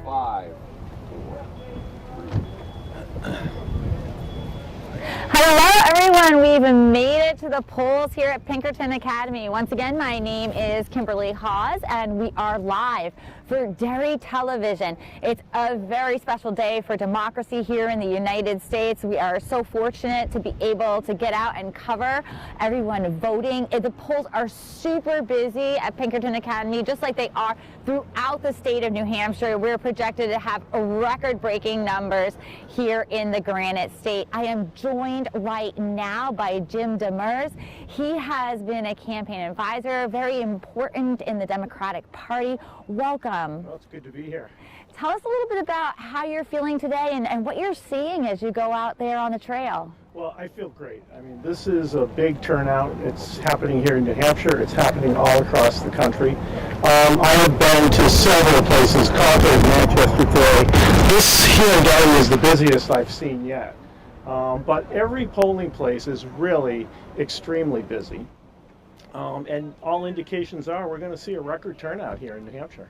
5, 4, 3. Hello everyone, we've made it to the polls here at Pinkerton Academy. Once again, my name is Kimberly Hawes and we are live for Derry Television. It's a very special day for democracy here in the United States. We are so fortunate to be able to get out and cover everyone voting. The polls are super busy at Pinkerton Academy, just like they are throughout the state of New Hampshire. We're projected to have record-breaking numbers here in the Granite State. I am joined right now by Demers. He has been a campaign advisor, very important in the Democratic Party. Welcome. Well, it's good to be here. Tell us a little bit about how you're feeling today and what you're seeing as you go out there on the trail. Well, I feel great. I mean, this is a big turnout. It's happening here in New Hampshire. It's happening all across the country. I have been to several places, Concord, Manchester today. This here in Derry is the busiest I've seen yet. But every polling place is really extremely busy. And all indications are we're going to see a record turnout here in New Hampshire.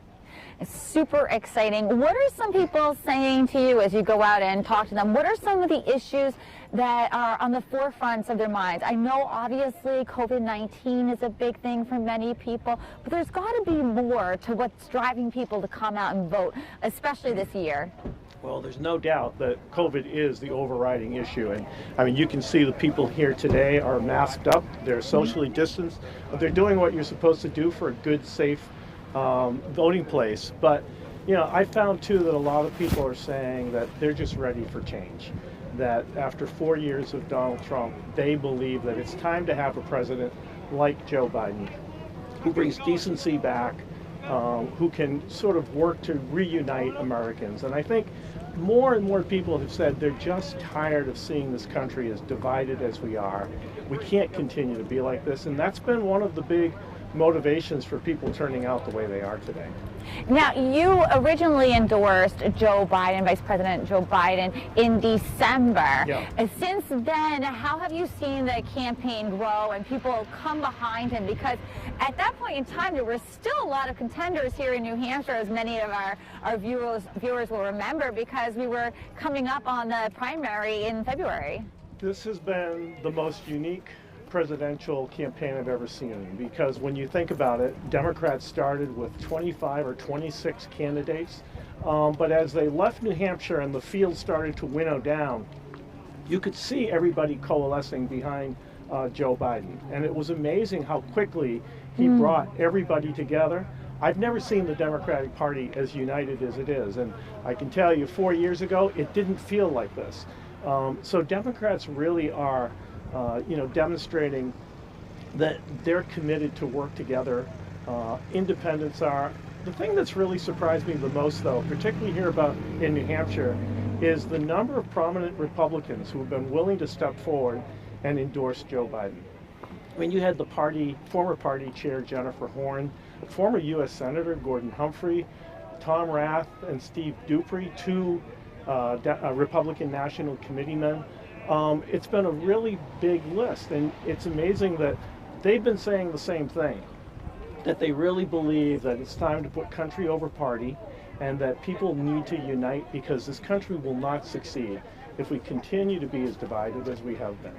It's super exciting. What are some people saying to you as you go out and talk to them? What are some of the issues that are on the forefronts of their minds? I know obviously COVID-19 is a big thing for many people, but there's got to be more to what's driving people to come out and vote, especially this year. Well, there's no doubt that COVID is the overriding issue. And I mean, you can see the people here today are masked up, they're socially distanced, but they're doing what you're supposed to do for a good, safe voting place. But, you know, I found too that a lot of people are saying that they're just ready for change. That after 4 years of Donald Trump, they believe that it's time to have a president like Joe Biden, who brings decency back, who can sort of work to reunite Americans. And I think more and more people have said they're just tired of seeing this country as divided as we are. We can't continue to be like this, and that's been one of the big motivations for people turning out the way they are today. Now, you originally endorsed Joe Biden, Vice President Joe Biden, in December. Yeah. Since then, how have you seen the campaign grow and people come behind him? Because at that point in time, there were still a lot of contenders here in New Hampshire, as many of our viewers will remember, because we were coming up on the primary in February. This has been the most unique presidential campaign I've ever seen, because when you think about it, Democrats started with 25 or 26 candidates, but as they left New Hampshire and the field started to winnow down, you could see everybody coalescing behind Joe Biden, and it was amazing how quickly he brought everybody together. I've never seen the Democratic Party as united as it is, and I can tell you 4 years ago it didn't feel like this. So Democrats really are demonstrating that they're committed to work together. Independents are. The thing that's really surprised me the most, though, particularly here in New Hampshire, is the number of prominent Republicans who have been willing to step forward and endorse Joe Biden. I mean, you had the former party chair Jennifer Horn, former U.S. Senator Gordon Humphrey, Tom Rath, and Steve Dupree, two Republican National Committeemen. It's been a really big list, and it's amazing that they've been saying the same thing, that they really believe that it's time to put country over party and that people need to unite, because this country will not succeed if we continue to be as divided as we have been.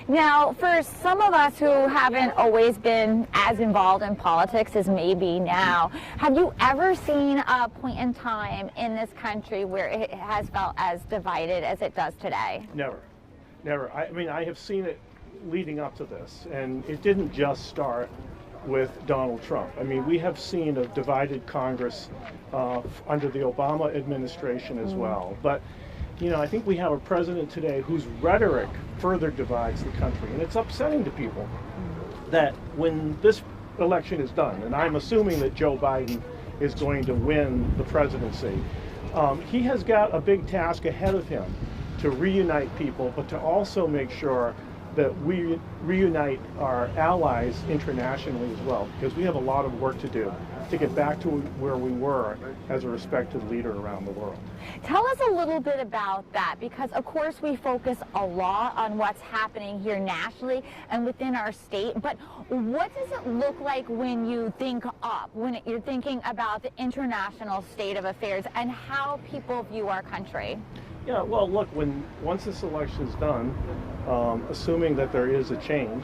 Now, for some of us who haven't always been as involved in politics as maybe now, have you ever seen a point in time in this country where it has felt as divided as it does today? Never. Never. I mean, I have seen it leading up to this, and it didn't just start with Donald Trump. I mean, we have seen a divided Congress under the Obama administration as well. But, you know, I think we have a president today whose rhetoric further divides the country, and it's upsetting to people that when this election is done, and I'm assuming that Joe Biden is going to win the presidency, he has got a big task ahead of him to reunite people, but to also make sure that we reunite our allies internationally as well, because we have a lot of work to do to get back to where we were as a respected leader around the world. Tell us a little bit about that, because of course we focus a lot on what's happening here nationally and within our state, but what does it look like when you think up, when you're thinking about the international state of affairs and how people view our country? Yeah, well, look, once this election is done, assuming that there is a change,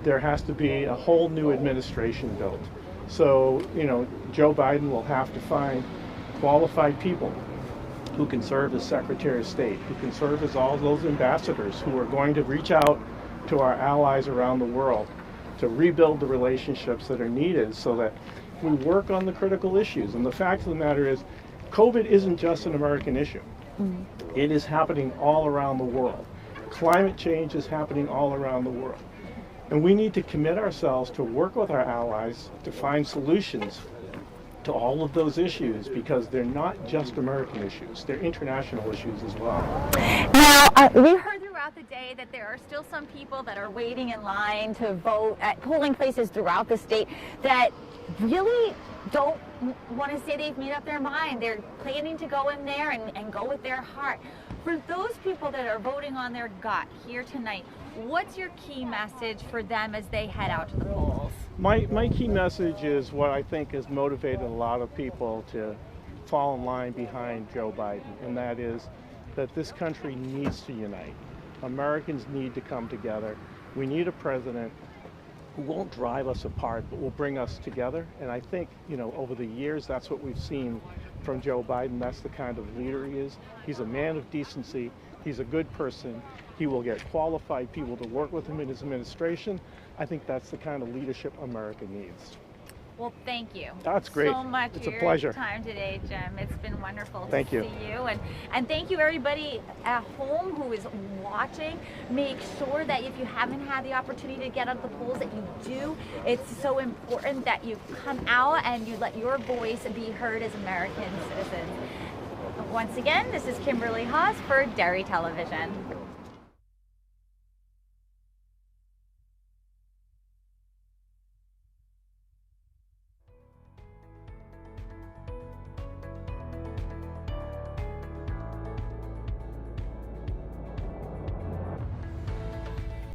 there has to be a whole new administration built. So, Joe Biden will have to find qualified people who can serve as Secretary of State, who can serve as all those ambassadors who are going to reach out to our allies around the world to rebuild the relationships that are needed so that we work on the critical issues. And the fact of the matter is, COVID isn't just an American issue. It is happening all around the world. Climate change is happening all around the world. And we need to commit ourselves to work with our allies to find solutions to all of those issues, because they're not just American issues, they're international issues as well. Now, we heard throughout the day that there are still some people that are waiting in line to vote at polling places throughout the state that really don't want to say they've made up their mind. They're planning to go in there and go with their heart. For those people that are voting on their gut here tonight, what's your key message for them as they head out to the polls? My key message is what I think has motivated a lot of people to fall in line behind Joe Biden, and that is that this country needs to unite. Americans need to come together. We need a president who won't drive us apart, but will bring us together. And I think, over the years, that's what we've seen from Joe Biden. That's the kind of leader he is. He's a man of decency. He's a good person. He will get qualified people to work with him in his administration. I think that's the kind of leadership America needs. Well, thank you. That's great. So much It's for a your pleasure. time today, Jim. It's been wonderful Thank to you. see you. And thank you, everybody at home who is watching. Make sure that if you haven't had the opportunity to get out the polls, that you do. It's so important that you come out and you let your voice be heard as American citizens. Once again, this is Kimberly Haas for Derry Television.